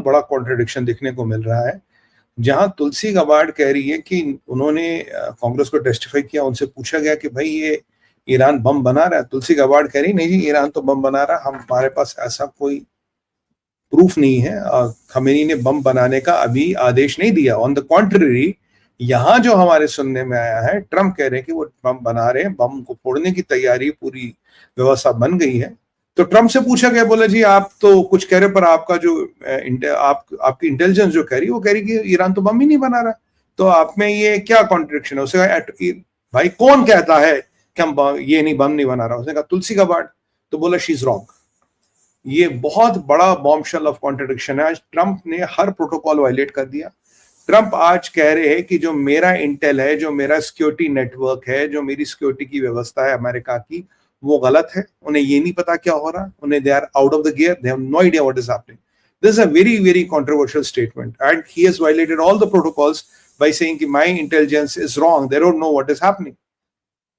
बड़ा कॉन्ट्रडिक्शन देखने को मिल रहा है, जहां तुलसी गाबार्ड कह रही है कि उन्होंने कांग्रेस को टेस्टिफाई किया, उनसे पूछा गया कि भाई ये ईरान बम बना रहा है। तुलसी गाबार्ड कह रही नहीं जी, ईरान तो बम बना रहा है, हमारे पास ऐसा कोई प्रूफ नहीं है, खमेनी ने बम बनाने का अभी आदेश नहीं दिया। ऑन द कॉन्ट्ररी, यहां जो हमारे सुनने में आया है, ट्रम्प कह रहे हैं कि वो बम बना रहे हैं, बम को फोड़ने की तैयारी, पूरी व्यवस्था बन गई है। तो ट्रम्प से पूछा गया, बोला जी आप तो कुछ कह रहे पर आपका जो आपकी इंटेलिजेंस जो कह रही है वो कह रही कि ईरान तो बम ही नहीं बना रहा, तो आप में ये क्या कॉन्ट्रडिक्शन है? उसने भाई कौन कहता है कि हम ये नहीं बम नहीं बना रहा? उसने कहा तुलसी गाबार्ड। तो बोला शी इज रॉन्ग। ये बहुत बड़ा बॉम्बशेल ऑफ कॉन्ट्रडिक्शन है। आज ट्रम्प ने हर प्रोटोकॉल वायलेट कर दिया। ट्रम्प आज कह रहे हैं कि जो मेरा इंटेल है, जो मेरा सिक्योरिटी नेटवर्क है, जो मेरी सिक्योरिटी की व्यवस्था है अमेरिका की, वो गलत है। उन्हें ये नहीं पता क्या हो रहा, उन्हें they are out of the gear, they have no idea what is happening. This is a very very controversial statement and he has violated all the protocols by saying कि my intelligence is wrong, they don't know what is happening.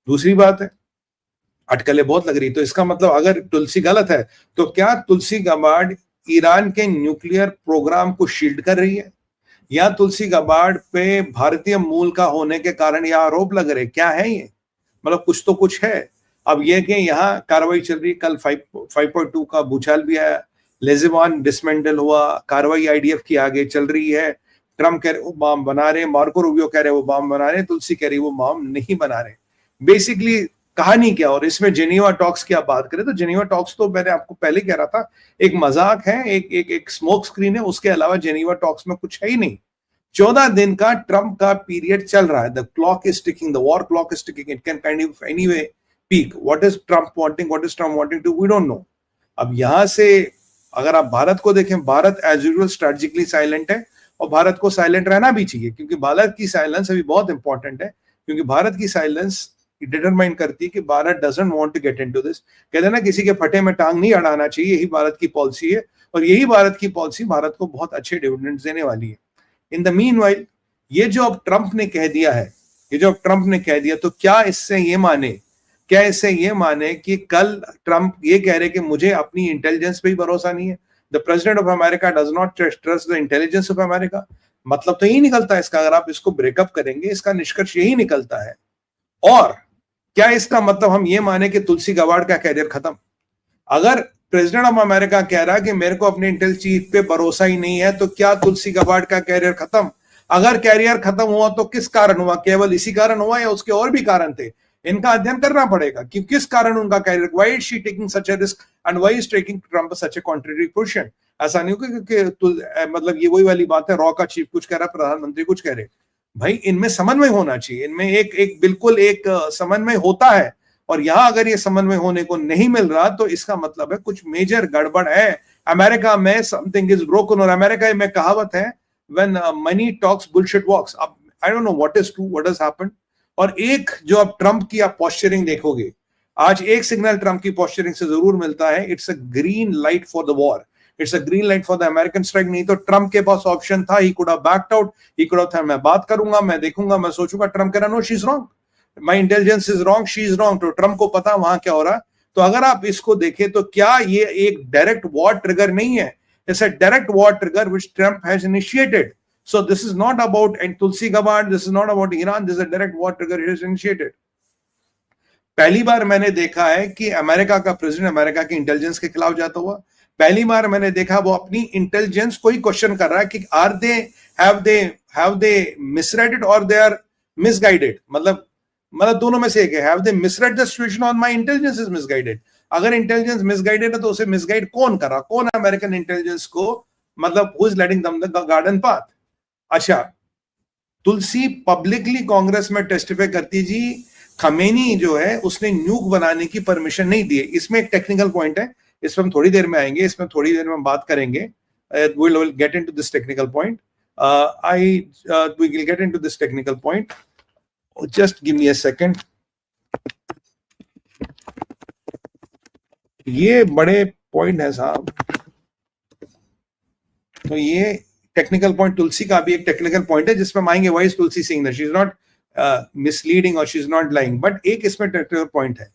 दूसरी बात है, अटकलें बहुत लग रही, तो इसका मतलब अगर तुलसी गलत है तो क्या तुलसी गाबार्ड ईरान के न्यूक्लियर प्रोग्राम को शील्ड कर रही है, या तुलसी गाबार्ड पे भारतीय मूल का होने के कारण यह आरोप लग रहे? क्या है ये? मतलब कुछ तो कुछ है। अब यह कि यहाँ कार्रवाई चल रही, कल 5.2 का भूचाल भी आया, लेजिवान डिसमेंटल हुआ, कार्रवाई आईडीएफ की आगे चल रही है। ट्रम्प कह रहे वो बम बना रहे, मार्को रूबियो कह रहे वो बम बना रहे, तुलसी कह रही वो बम नहीं बना रहे। बेसिकली कहानी क्या? और इसमें जेनीवा टॉक्स की आप बात करें तो जेनीवा टॉक्स तो मैंने आपको पहले कह रहा था एक मजाक है, एक स्मोक स्क्रीन है, उसके अलावा जेनीवा टॉक्स में कुछ है ही नहीं। 14 दिन का ट्रम्प का पीरियड चल रहा है। The clock is ticking, the war clock is ticking, it can kind of anyway peak. What is Trump wanting, what is Trump wanting to, we don't know. अब यहां से अगर आप भारत को देखें, Bharat as usual strategically silent है, और भारत को साइलेंट रहना भी चाहिए, क्योंकि भारत की साइलेंस अभी बहुत इंपॉर्टेंट है, क्योंकि भारत की साइलेंस डिटरमाइन करती है कि Bharat doesn't want to get into this. कहते हैं ना, किसी के फटे में टांग नहीं अड़ाना चाहिए, यही भारत की पॉलिसी है, और यही भारत की पॉलिसी भारत को बहुत अच्छे डिविडेंड्स देने वाली है। इन द मीनवाइल, ये जो अब ट्रम्प ने कह दिया है, ये जो अब ट्रम्प ने कह दिया, तो क्या इससे ये माने, क्या इससे ये माने कि कल ट्रम्प ये कह रहे कि मुझे अपनी इंटेलिजेंस पे ही भरोसा नहीं है? The president of America does not trust the intelligence of America. मतलब तो यही निकलता है इसका, अगर आप इसको ब्रेकअप करेंगे, इसका निष्कर्ष यही निकलता है। और क्या इसका मतलब हम ये माने कि तुलसी गाबार्ड का कैरियर खत्म? अगर प्रेसिडेंट ऑफ अमेरिका कह रहा है कि मेरे को अपने इंटेल चीफ पे भरोसा ही नहीं है, तो क्या तुलसी गाबार्ड का कैरियर खत्म? अगर कैरियर खत्म हुआ तो किस कारण हुआ? केवल इसी कारण हुआ या उसके और भी कारण थे? इनका अध्ययन करना पड़ेगा कि किस कारण उनका career, why is she taking such a risk and why is taking Trump such a contrary position. ऐसा नहीं होगा क्योंकि मतलब ये वही वाली बात है, रॉ का चीफ कुछ कह रहा है, प्रधानमंत्री कुछ कह रहे। भाई इनमें समन्वय होना चाहिए, इनमें एक बिल्कुल एक समन्वय होता है, और यहां अगर ये समन्वय होने को नहीं मिल रहा तो इसका मतलब है कुछ मेजर गड़बड़ है अमेरिका में, समथिंग इज ब्रोकन। और अमेरिका में कहावत है, व्हेन मनी टॉक्स बुलशिट वॉक्स। अब I don't know what is true, what has happened. और एक जो अब ट्रम्प की आप पॉस्चरिंग देखोगे, आज एक सिग्नल ट्रम्प की पॉस्चरिंग से जरूर मिलता है, it's a green light for the war, it's a green light for the American strike. नहीं तो ट्रम्प के पास ऑप्शन था, he could have backed out, he could have था मैं बात करूंगा, मैं देखूंगा, मैं सोचूंगा। ट्रम्प कह रहा no she is wrong, my intelligence is wrong, she is wrong. तो ट्रम्प को पता वहां क्या हो रहा है। तो अगर आप इसको देखें तो क्या ये एक डायरेक्ट वॉर ट्रिगर नहीं है? It's a direct war trigger which Trump has initiated. So this is not about and Tulsi Gabbard, this is not about Iran, this is a direct war trigger he has initiated. पहली बार मैंने देखा है कि America का president America की intelligence के खिलाफ जाता हुआ। पहली बार मैंने देखा वो अपनी इंटेलिजेंस को ही क्वेश्चन कर रहा है कि are they have they misread और दे आर मिसगाइडेड। मतलब दोनों में से एक है, have they misread the situation और माय इंटेलिजेंस इज मिसगाइडेड। अगर इंटेलिजेंस मिसगाइडेड है तो उसे मिसगाइड कौन कर रहा? कौन अमेरिकन इंटेलिजेंस को, मतलब who is leading them the garden path? अच्छा, तुलसी पब्लिकली कांग्रेस में टेस्टिफाई करती जी खमेनी जो है उसने न्यूक बनाने की परमिशन नहीं दी है। इसमें एक टेक्निकल पॉइंट है, इस पर हम थोड़ी देर में आएंगे, इसमें थोड़ी देर में हम बात करेंगे। we will get into this technical point. We will get into this technical point. Just give me a second. ये बड़े पॉइंट है साहब। तो ये टेक्निकल पॉइंट, तुलसी का भी एक टेक्निकल पॉइंट है जिसमें आएंगे, why is Tulsi saying that she is not misleading और she is not lying, but एक इसमें टेक्निकल पॉइंट है।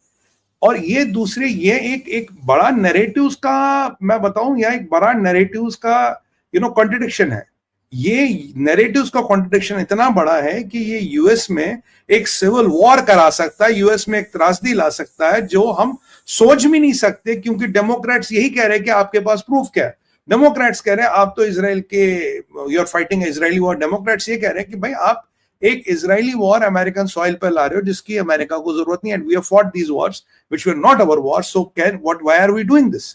और ये दूसरे, ये एक बड़ा नैरेटिव्स का मैं बताऊं, या एक बड़ा नैरेटिव्स का कॉन्ट्रडिक्शन है। ये नैरेटिव्स का कॉन्ट्रडिक्शन इतना बड़ा है कि ये यूएस में एक सिविल वॉर करा सकता है, यूएस में एक त्रासदी ला सकता है जो हम सोच भी नहीं सकते, क्योंकि डेमोक्रेट्स यही कह रहे हैं कि आपके पास प्रूफ क्या है। डेमोक्रेट्स कह रहे हैं आप तो इसराइल के, you are fighting Israeli war. Democrats ये कह रहे हैं कि भाई आप एक इजरायली वॉर अमेरिकन सॉइल पर ला रहे हो जिसकी अमेरिका को जरूरत नहीं, and we have fought these wars which were not our war, so can what why are we doing this.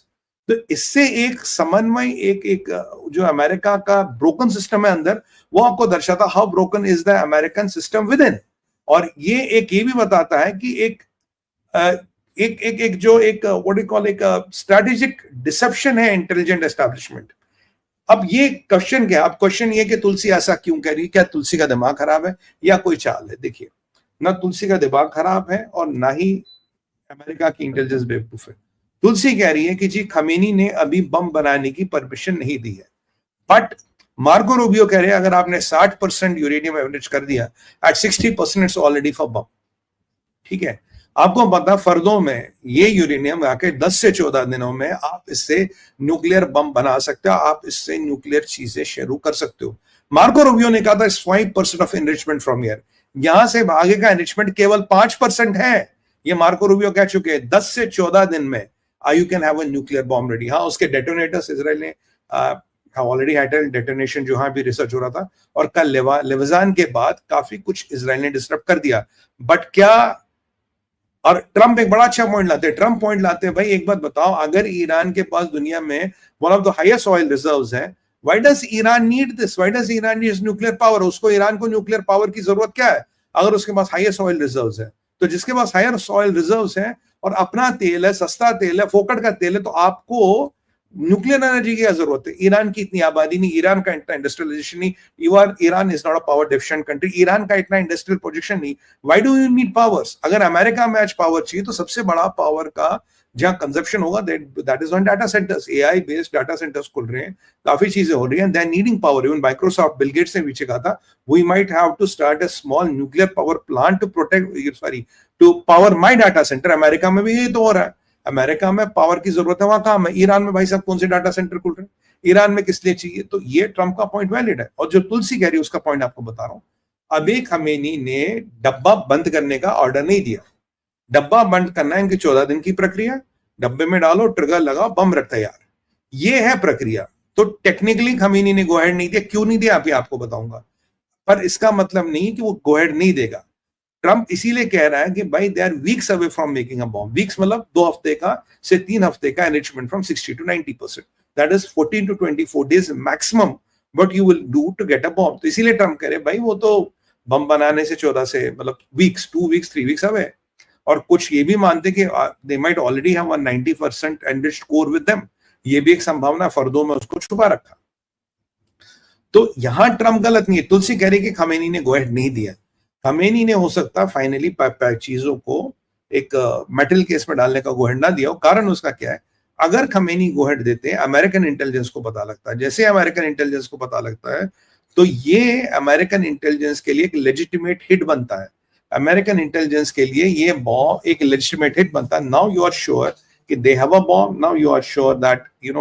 तो इससे एक समन्वय, एक जो अमेरिका का ब्रोकन सिस्टम है अंदर, वो आपको दर्शाता how broken is the American system with in. और ये भी बताता है कि एक जो व्हाट यू कॉल एक स्ट्रेटेजिक डिसेप्शन है इंटेलिजेंट एस्टैब्लिशमेंट। अब ये क्वेश्चन क्या, अब क्वेश्चन ये कि तुलसी ऐसा क्यों कह रही है, क्या तुलसी का दिमाग खराब है या कोई चाल है? देखिए, ना तुलसी का दिमाग खराब है और ना ही अमेरिका की इंटेलिजेंस बेवकूफ है। तुलसी कह रही है कि जी खमेनी ने अभी बम बनाने की परमिशन नहीं दी है, बट मार्को रूबियो कह रहे हैं अगर आपने 60% यूरेनियम एवरेज कर दिया, एट 60% इट्स ऑलरेडी फॉर बम। ठीक है, आपको पता फर्दों में ये यूरेनियम आके 10 से 14 दिनों में आप इससे न्यूक्लियर बम बना सकते हो, आप इससे न्यूक्लियर चीजें शुरू कर सकते हो। मार्को रूबियो ने कहा था 5% ऑफ एनरिचमेंट फ्रॉम हियर, यहां से आगे का एनरिचमेंट केवल 5% है। ये मार्को रूबियो कह चुके हैं 10 से 14 दिन में you can have a nuclear bomb ready. हाँ, उसके डेटोनेटर्स इसराइल ने ऑलरेडी हैड डेटोनेशन, जो भी रिसर्च हो रहा था, और कल लेवजान के बाद काफी कुछ इसराइल ने डिस्टर्ब कर दिया। बट क्या, और ट्रंप एक बड़ा अच्छा पॉइंट लाते हैं भाई एक बात बताओ, अगर ईरान के पास दुनिया में one of the highest oil reserves है, why does Iran need this, why does Iran need nuclear power? उसको, ईरान को न्यूक्लियर पावर की जरूरत क्या है अगर उसके पास हाईएस्ट ऑयल रिजर्व्स है? तो जिसके पास हाईएस्ट ऑयल रिजर्व्स है और अपना तेल है, सस्ता तेल है, फोकट का तेल है, तो आपको न्यूक्लियर एनर्जी की क्या जरूरत है? ईरान की इतनी आबादी नहीं, ईरान का इतना इंडस्ट्रियलाइजेशन नहीं, Iran is not a power deficient country, Iran का इतना इंडस्ट्रियल प्रोजेक्शन नहीं। Why do you need powers? अगर अमेरिका में आज पावर चाहिए तो सबसे बड़ा पावर का जहां कंजप्शन होगा that is on data centres. AI based data centres खुल रहे हैं, काफी चीजें हो रही हैं, they needing power. Even Microsoft, Bill Gates ने पीछे कहा था we might have to start a small nuclear power plant to protect, sorry, to power my data centre. America में भी यही तो हो रहा है, अमेरिका में पावर की जरूरत है, वहां काम है। ईरान में भाई साहब कौन से डाटा सेंटर खुल रहे हैं, ईरान में किस लिए चाहिए? तो ये ट्रंप का पॉइंट वैलिड है। और जो तुलसी कह रही है उसका पॉइंट आपको बता रहा हूं, अभी खमेनी ने डब्बा बंद करने का ऑर्डर नहीं दिया। डब्बा बंद करना है इनकी 14 दिन की प्रक्रिया, डब्बे में डालो, ट्रिगर लगाओ, बम रख तैयार, ये है प्रक्रिया। तो टेक्निकली खमेनी ने गो अहेड नहीं दिया, क्यों नहीं दिया अभी आपको बताऊंगा, पर इसका मतलब नहीं कि वो गो अहेड नहीं देगा। ट्रंप इसीलिए कह रहा है कि भाई they are weeks away from making a bomb. Weeks मतलब 2 हफ्ते का से 3 हफ्ते का enrichment from 60 to 90%, that is 14 to 24 days maximum what you will do to get a bomb. तो इसीलिए ट्रंप कह रहे भाई वो तो बम बनाने से 14 से मतलब वीक्स, 2 वीक्स 3 वीक्स अवे। और कुछ ये भी मानते कि they might already have 90% enriched core with them, ये भी एक संभावना, फर्दों में उसको छुपा रखा। तो यहां ट्रंप गलत नहीं है। तुलसी कह रही कि खमेनी ने गो अहेड नहीं दिया, खमेनी ने हो सकता फाइनली चीजों को एक मेटल केस में डालने का गो अहेड ना दिया हो। कारण उसका क्या है, अगर खमेनी गो अहेड देते हैं, अमेरिकन इंटेलिजेंस को पता लगता है, जैसे अमेरिकन इंटेलिजेंस को पता लगता है तो ये अमेरिकन इंटेलिजेंस के लिए एक लेजिटिमेट हिट बनता है। अमेरिकन इंटेलिजेंस के लिए ये बॉम्ब एक लेजिटिमेट हिट बनता है। नाउ यू आर श्योर कि they have a bomb, now you are sure that you no